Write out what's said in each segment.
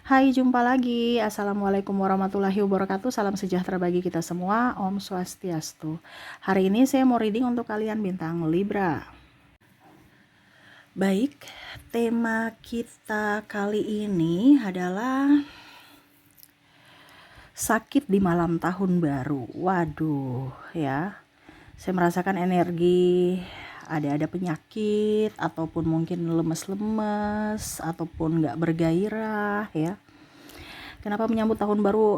Hai, jumpa lagi. Assalamualaikum warahmatullahi wabarakatuh. Salam sejahtera bagi kita semua. Om Swastiastu. Hari ini saya mau reading untuk kalian bintang Libra. Baik, tema kita kali ini adalah sakit di malam tahun baru. Waduh, ya. Saya merasakan energi ada penyakit ataupun mungkin lemes-lemes ataupun nggak bergairah ya. Kenapa menyambut tahun baru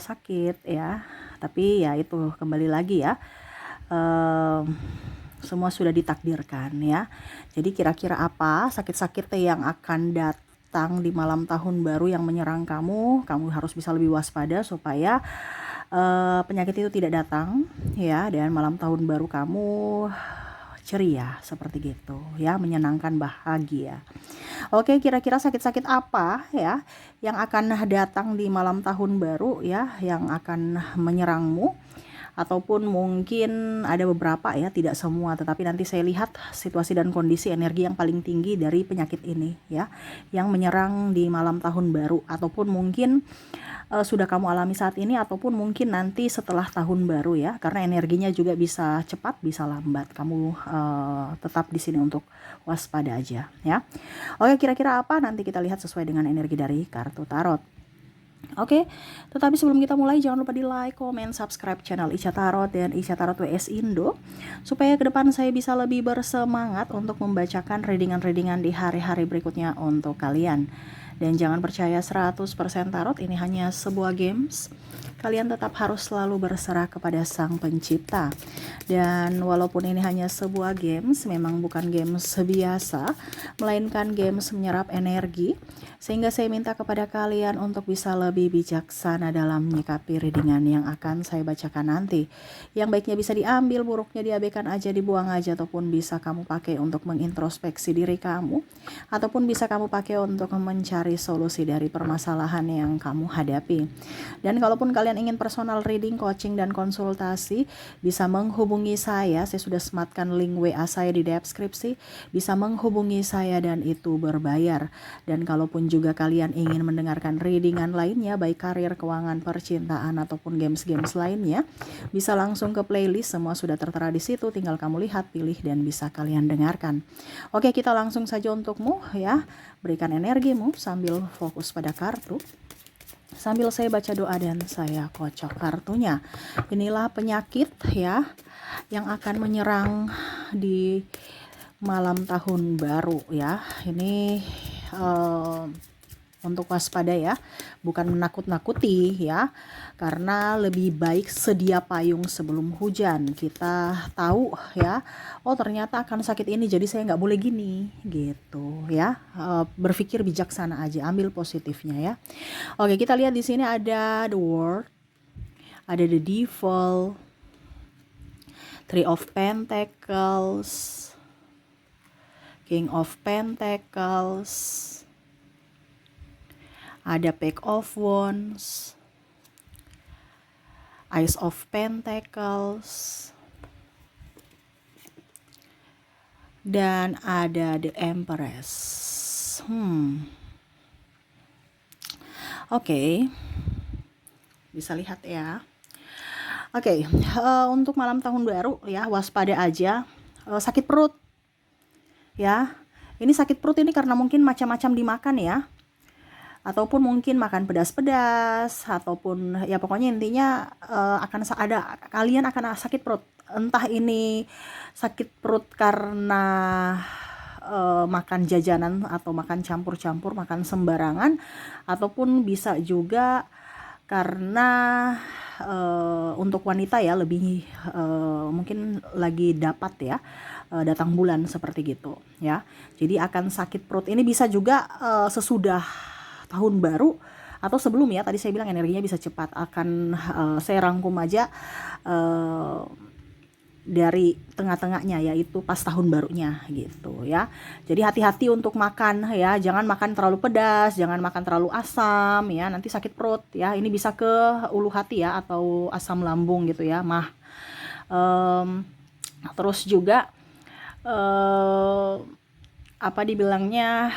sakit ya? Tapi ya itu kembali lagi ya. Semua sudah ditakdirkan ya. Jadi kira-kira apa sakit-sakit yang akan datang di malam tahun baru yang menyerang kamu? Kamu harus bisa lebih waspada supaya penyakit itu tidak datang ya, dan malam tahun baru kamu ceria seperti gitu ya, menyenangkan, bahagia. Oke, kira-kira sakit-sakit apa ya yang akan datang di malam tahun baru ya, yang akan menyerangmu? Ataupun mungkin ada beberapa ya, tidak semua, tetapi nanti saya lihat situasi dan kondisi energi yang paling tinggi dari penyakit ini ya, yang menyerang di malam tahun baru, ataupun mungkin sudah kamu alami saat ini, ataupun mungkin nanti setelah tahun baru ya, karena energinya juga bisa cepat bisa lambat. Kamu tetap di sini untuk waspada aja ya. Oke, kira-kira apa? Nanti kita lihat sesuai dengan energi dari kartu tarot. Oke, tetapi sebelum kita mulai jangan lupa di like, comment, subscribe channel Ica Tarot dan Ica Tarot WS Indo, supaya ke depan saya bisa lebih bersemangat untuk membacakan readingan-readingan di hari-hari berikutnya untuk kalian. Dan jangan percaya 100% tarot ini hanya sebuah games. Kalian tetap harus selalu berserah kepada Sang Pencipta. Dan walaupun ini hanya sebuah games, memang bukan games biasa, melainkan games menyerap energi. Sehingga saya minta kepada kalian untuk bisa lebih bijaksana dalam menyikapi readingan yang akan saya bacakan nanti. Yang baiknya bisa diambil, buruknya diabaikan aja, dibuang aja, ataupun bisa kamu pakai untuk mengintrospeksi diri kamu, ataupun bisa kamu pakai untuk mencari solusi dari permasalahan yang kamu hadapi. Dan kalaupun kalian ingin personal reading, coaching, dan konsultasi, bisa menghubungi saya sudah sematkan link WA saya di deskripsi, bisa menghubungi saya dan itu berbayar. Dan kalaupun juga kalian ingin mendengarkan readingan lainnya, baik karir, keuangan, percintaan, ataupun games-games lainnya, bisa langsung ke playlist, semua sudah tertera di situ, tinggal kamu lihat, pilih, dan bisa kalian dengarkan. Oke, kita langsung saja untukmu ya, berikan energimu sambil fokus pada kartu, sambil saya baca doa dan saya kocok kartunya. Inilah penyakit ya yang akan menyerang di malam tahun baru ya. Ini untuk waspada ya, bukan menakut-nakuti ya, karena lebih baik sedia payung sebelum hujan. Kita tahu ya, oh ternyata akan sakit ini, jadi saya nggak boleh gini gitu ya. Berpikir bijaksana aja, ambil positifnya ya. Oke, kita lihat di sini ada the World, ada the Devil, Three of Pentacles, King of Pentacles, ada Page of Wands, Ace of Pentacles, dan ada the Empress. Oke, bisa lihat ya. Oke, untuk malam tahun baru ya, waspada aja. Sakit perut ya. Ini sakit perut ini karena mungkin macam-macam dimakan ya, ataupun mungkin makan pedas-pedas, ataupun ya pokoknya intinya kalian akan sakit perut. Entah ini sakit perut karena makan jajanan atau makan campur-campur, makan sembarangan, ataupun bisa juga karena untuk wanita ya, lebih mungkin lagi dapat ya, datang bulan seperti gitu ya. Jadi akan sakit perut ini bisa juga sesudah tahun baru atau sebelum ya. Tadi saya bilang energinya bisa cepat. Akan saya rangkum aja dari tengah-tengahnya, yaitu pas tahun barunya gitu ya. Jadi hati-hati untuk makan ya, jangan makan terlalu pedas, jangan makan terlalu asam ya, nanti sakit perut ya. Ini bisa ke ulu hati ya, atau asam lambung gitu ya, mah. Terus juga apa dibilangnya,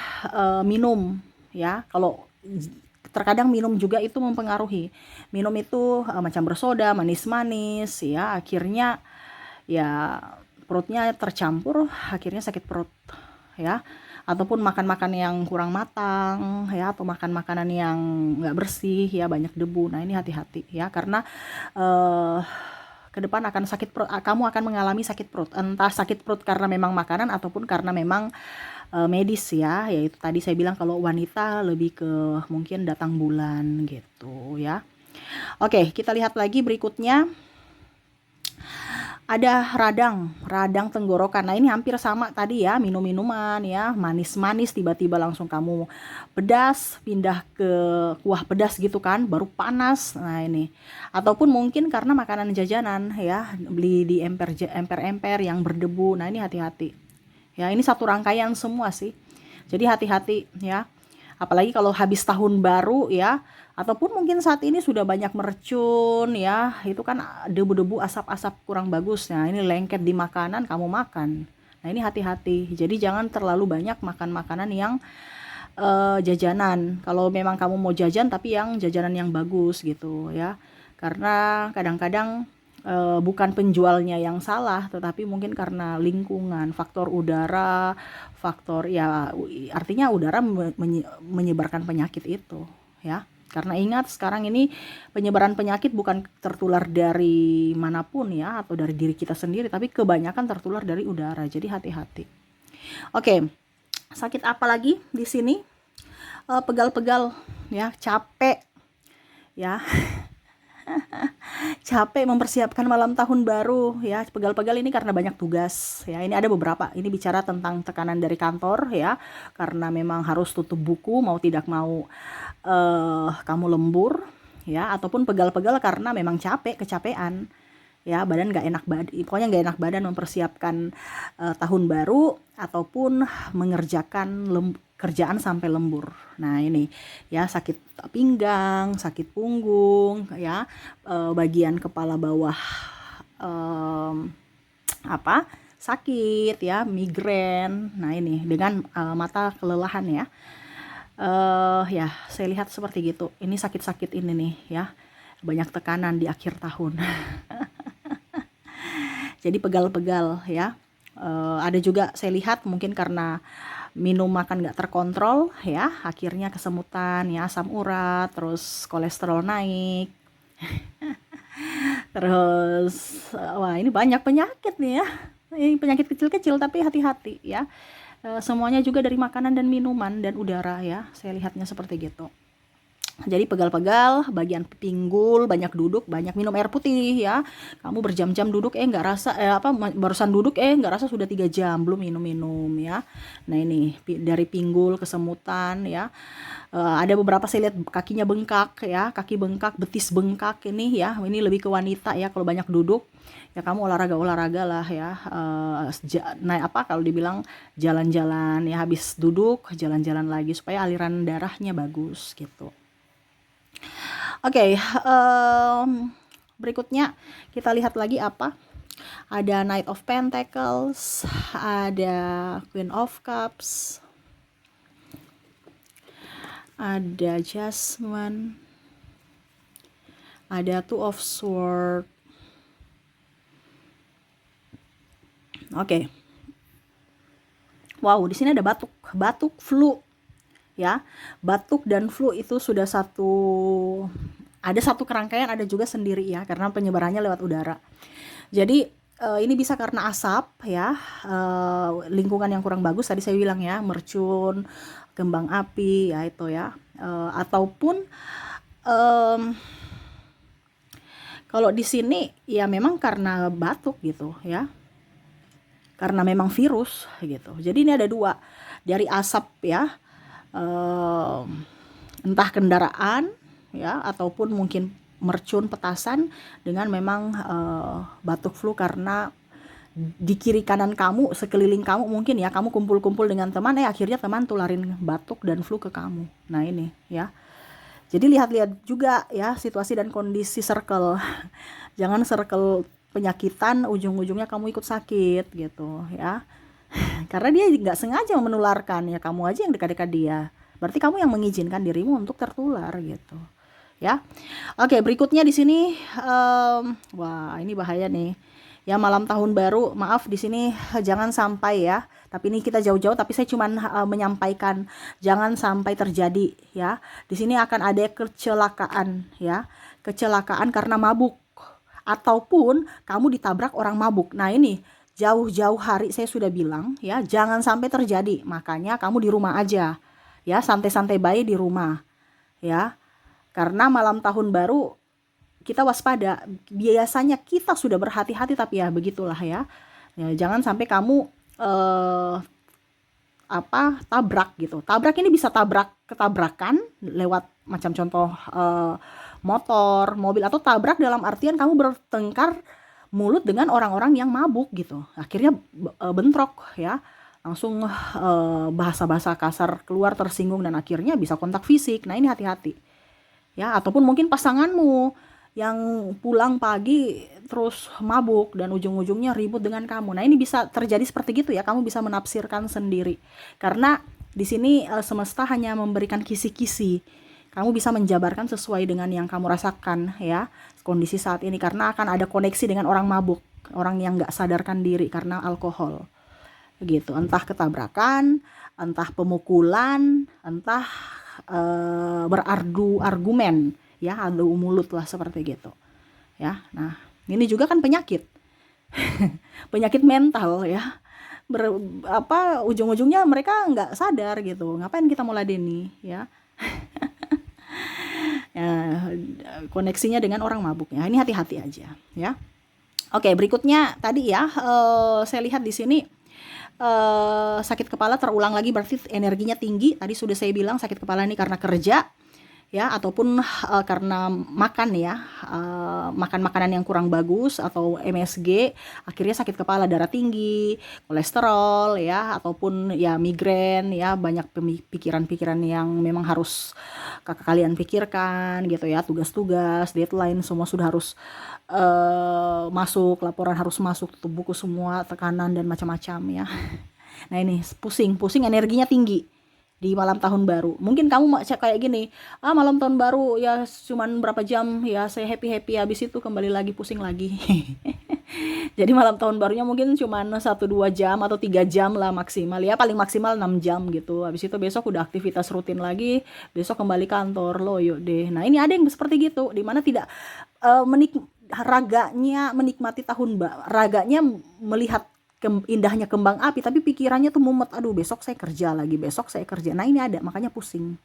minum ya. Kalau terkadang minum juga itu mempengaruhi. Minum itu macam bersoda, manis-manis ya, akhirnya ya perutnya tercampur, akhirnya sakit perut ya. Ataupun makan-makan yang kurang matang ya, atau makan makanan yang nggak bersih ya, banyak debu. Nah ini hati-hati ya, karena eh, ke depan akan sakit perut, kamu akan mengalami sakit perut, entah sakit perut karena memang makanan ataupun karena memang medis ya, yaitu tadi saya bilang kalau wanita lebih ke mungkin datang bulan gitu ya. Oke, kita lihat lagi berikutnya. Ada radang tenggorokan. Nah ini hampir sama tadi ya, minum-minuman ya, manis-manis tiba-tiba langsung kamu pedas, pindah ke kuah pedas gitu kan, baru panas. Nah ini, ataupun mungkin karena makanan jajanan ya, beli di emper-emper yang berdebu. Nah ini hati-hati ya, ini satu rangkaian semua sih, jadi hati-hati ya. Apalagi kalau habis tahun baru ya, ataupun mungkin saat ini sudah banyak mercun ya, itu kan debu-debu, asap-asap kurang bagus. Nah ini lengket di makanan, kamu makan. Nah ini hati-hati, jadi jangan terlalu banyak makan makanan yang jajanan. Kalau memang kamu mau jajan, tapi yang jajanan yang bagus gitu ya, karena kadang-kadang bukan penjualnya yang salah, tetapi mungkin karena lingkungan, faktor udara, faktor ya, artinya udara menyebarkan penyakit itu ya. Karena ingat sekarang ini penyebaran penyakit bukan tertular dari manapun ya, atau dari diri kita sendiri, tapi kebanyakan tertular dari udara. Jadi hati-hati. Oke, sakit apa lagi di sini? Pegal-pegal ya, capek ya. Capek mempersiapkan malam tahun baru ya, pegal-pegal ini karena banyak tugas ya. Ini ada beberapa, ini bicara tentang tekanan dari kantor ya, karena memang harus tutup buku mau tidak mau, kamu lembur ya, ataupun pegal-pegal karena memang kecapean ya, badan nggak enak badan, pokoknya nggak enak badan mempersiapkan tahun baru ataupun mengerjakan kerjaan sampai lembur. Nah ini ya, sakit pinggang, sakit punggung ya, bagian kepala bawah sakit ya, migrain. Nah ini dengan mata kelelahan ya. Ya saya lihat seperti gitu. Ini sakit-sakit ini nih ya, banyak tekanan di akhir tahun. Jadi pegal-pegal ya. Ada juga saya lihat mungkin karena minum makan nggak terkontrol ya, akhirnya kesemutan ya, asam urat, terus kolesterol naik. Terus wah ini banyak penyakit nih ya. Ini penyakit kecil-kecil tapi hati-hati ya. Semuanya juga dari makanan dan minuman dan udara ya. Saya lihatnya seperti gitu. Jadi pegal-pegal, bagian pinggul, banyak duduk, banyak minum air putih ya. Kamu berjam-jam duduk, nggak rasa barusan duduk nggak rasa sudah 3 jam belum minum-minum ya. Nah ini dari pinggul, kesemutan ya. Ada beberapa saya lihat kakinya bengkak ya, kaki bengkak, betis bengkak ini ya. Ini lebih ke wanita ya, kalau banyak duduk ya kamu olahraga lah ya. Kalau dibilang jalan-jalan ya, habis duduk jalan-jalan lagi supaya aliran darahnya bagus gitu. Oke, berikutnya kita lihat lagi apa? Ada Knight of Pentacles, ada Queen of Cups, ada Jasmine, ada Two of Swords. Oke. Wow, di sini ada batuk, flu. Ya, batuk dan flu itu sudah ada satu kerangkaian, ada juga sendiri ya, karena penyebarannya lewat udara. Jadi ini bisa karena asap ya, lingkungan yang kurang bagus tadi saya bilang ya, mercun, kembang api ya itu ya, ataupun kalau di sini ya memang karena batuk gitu ya, karena memang virus gitu. Jadi ini ada dua, dari asap ya, entah kendaraan ya, ataupun mungkin mercun, petasan, dengan memang batuk flu karena di kiri kanan kamu, sekeliling kamu mungkin ya, kamu kumpul-kumpul dengan teman, akhirnya teman tularin batuk dan flu ke kamu. Nah ini ya, jadi lihat-lihat juga ya situasi dan kondisi circle. Jangan circle penyakitan ujung-ujungnya kamu ikut sakit gitu ya. Karena dia nggak sengaja menularkan ya, kamu aja yang dekat-dekat dia Berarti kamu yang mengizinkan dirimu untuk tertular gitu. Ya. Oke, berikutnya di sini wah, ini bahaya nih. Ya, malam tahun baru, maaf di sini jangan sampai ya. Tapi ini kita jauh-jauh, tapi saya cuma menyampaikan jangan sampai terjadi ya. Di sini akan ada kecelakaan ya. Kecelakaan karena mabuk ataupun kamu ditabrak orang mabuk. Nah, ini jauh-jauh hari saya sudah bilang ya, jangan sampai terjadi. Makanya kamu di rumah aja. Ya, santai-santai baik di rumah. Ya. Karena malam tahun baru kita waspada. Biasanya kita sudah berhati-hati tapi ya begitulah ya. Ya, jangan sampai kamu tabrak gitu. Tabrak ini bisa ketabrakan lewat macam contoh motor, mobil, atau tabrak dalam artian kamu bertengkar mulut dengan orang-orang yang mabuk gitu. Akhirnya bentrok ya. Langsung bahasa-bahasa kasar keluar, tersinggung, dan akhirnya bisa kontak fisik. Nah, ini hati-hati. Ya, ataupun mungkin pasanganmu yang pulang pagi terus mabuk dan ujung-ujungnya ribut dengan kamu. Nah, ini bisa terjadi seperti gitu ya. Kamu bisa menafsirkan sendiri. Karena di sini semesta hanya memberikan kisi-kisi. Kamu bisa menjabarkan sesuai dengan yang kamu rasakan ya, kondisi saat ini, karena akan ada koneksi dengan orang mabuk, orang yang nggak sadarkan diri karena alkohol. Begitu, entah ketabrakan, entah pemukulan, entah berargu argumen ya, adu mulut lah seperti gitu ya. Nah, ini juga kan penyakit penyakit mental ya. Ujung-ujungnya mereka nggak sadar gitu, ngapain kita mau ladeni ya. Ya, koneksinya dengan orang mabuk ya, ini hati-hati aja ya. Oke, berikutnya tadi ya, saya lihat di sini sakit kepala terulang lagi, berarti energinya tinggi. Tadi sudah saya bilang sakit kepala ini karena kerja ya, ataupun karena makan ya, makan makanan yang kurang bagus atau MSG, akhirnya sakit kepala, darah tinggi, kolesterol ya, ataupun ya migrain ya, banyak pikiran-pikiran yang memang harus kalian pikirkan gitu ya, tugas-tugas, deadline semua sudah harus masuk, laporan harus masuk, tutup buku semua, tekanan dan macam-macam ya. Nah, ini pusing energinya tinggi di malam tahun baru. Mungkin kamu kayak gini, malam tahun baru ya cuman berapa jam ya, saya happy habis itu kembali lagi pusing lagi. Jadi malam tahun barunya mungkin cuman 1-2 jam atau 3 jam lah maksimal ya, paling maksimal 6 jam gitu. Habis itu besok udah aktivitas rutin lagi, besok kembali kantor, loyo deh. Nah, ini ada yang seperti gitu, dimana tidak raganya menikmati raganya melihat indahnya kembang api, tapi pikirannya tuh mumet, aduh besok saya kerja lagi, besok saya kerja. Nah, ini ada, makanya pusing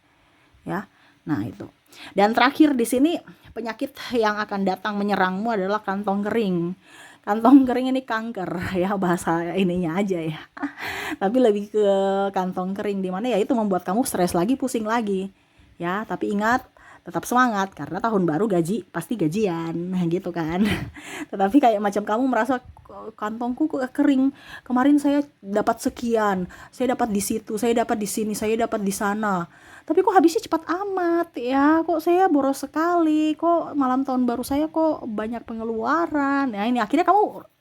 ya. Nah, itu. Dan terakhir di sini, penyakit yang akan datang menyerangmu adalah kantong kering. Kantong kering ini kanker ya, bahasa ininya aja ya. Tapi lebih ke kantong kering, dimana ya itu membuat kamu stres lagi, pusing lagi ya. Tapi ingat, tetap semangat karena tahun baru gaji pasti gajian gitu kan. Tetapi kayak macam kamu merasa kantongku kering, kemarin saya dapat sekian, saya dapat di situ, saya dapat di sini, saya dapat di sana, tapi kok habisnya cepat amat ya, kok saya boros sekali, kok malam tahun baru saya kok banyak pengeluaran. Nah, ini akhirnya kamu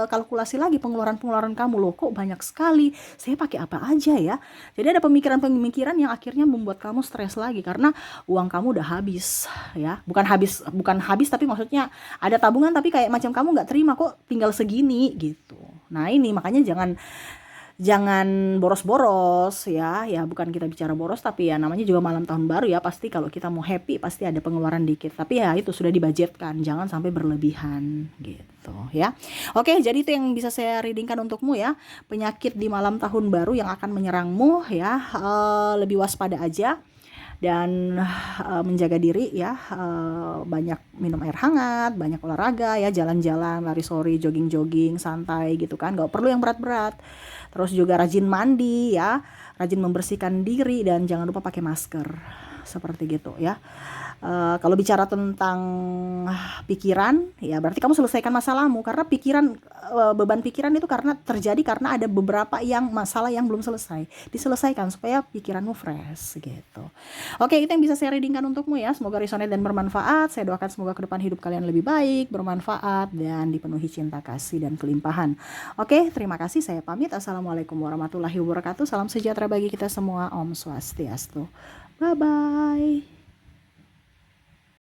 kalkulasi lagi pengeluaran kamu, loh kok banyak sekali, saya pakai apa aja ya. Jadi ada pemikiran yang akhirnya membuat kamu stres lagi karena uang kamu udah habis ya, bukan habis tapi maksudnya ada tabungan tapi kayak macam kamu nggak terima, kok tinggal segini gitu. Nah, ini makanya jangan boros-boros ya, bukan kita bicara boros, tapi ya namanya juga malam tahun baru ya, pasti kalau kita mau happy pasti ada pengeluaran dikit, tapi ya itu sudah dibudgetkan, jangan sampai berlebihan gitu ya. Oke, jadi itu yang bisa saya readingkan untukmu ya, penyakit di malam tahun baru yang akan menyerangmu ya. Lebih waspada aja dan menjaga diri ya, banyak minum air hangat, banyak olahraga ya, jalan-jalan, lari-sore, jogging-jogging, santai gitu kan, gak perlu yang berat-berat. Terus juga rajin mandi ya, rajin membersihkan diri, dan jangan lupa pakai masker. seperti gitu ya. Kalau bicara tentang pikiran, ya berarti kamu selesaikan masalahmu, karena beban pikiran itu terjadi karena ada beberapa masalah yang belum selesai. Diselesaikan supaya pikiranmu fresh gitu. Oke, itu yang bisa saya readingkan untukmu ya. Semoga resonate dan bermanfaat. Saya doakan semoga ke depan hidup kalian lebih baik, bermanfaat, dan dipenuhi cinta kasih dan kelimpahan. Oke, terima kasih. Saya pamit. Assalamualaikum warahmatullahi wabarakatuh. Salam sejahtera bagi kita semua. Om Swastiastu. Bye-bye.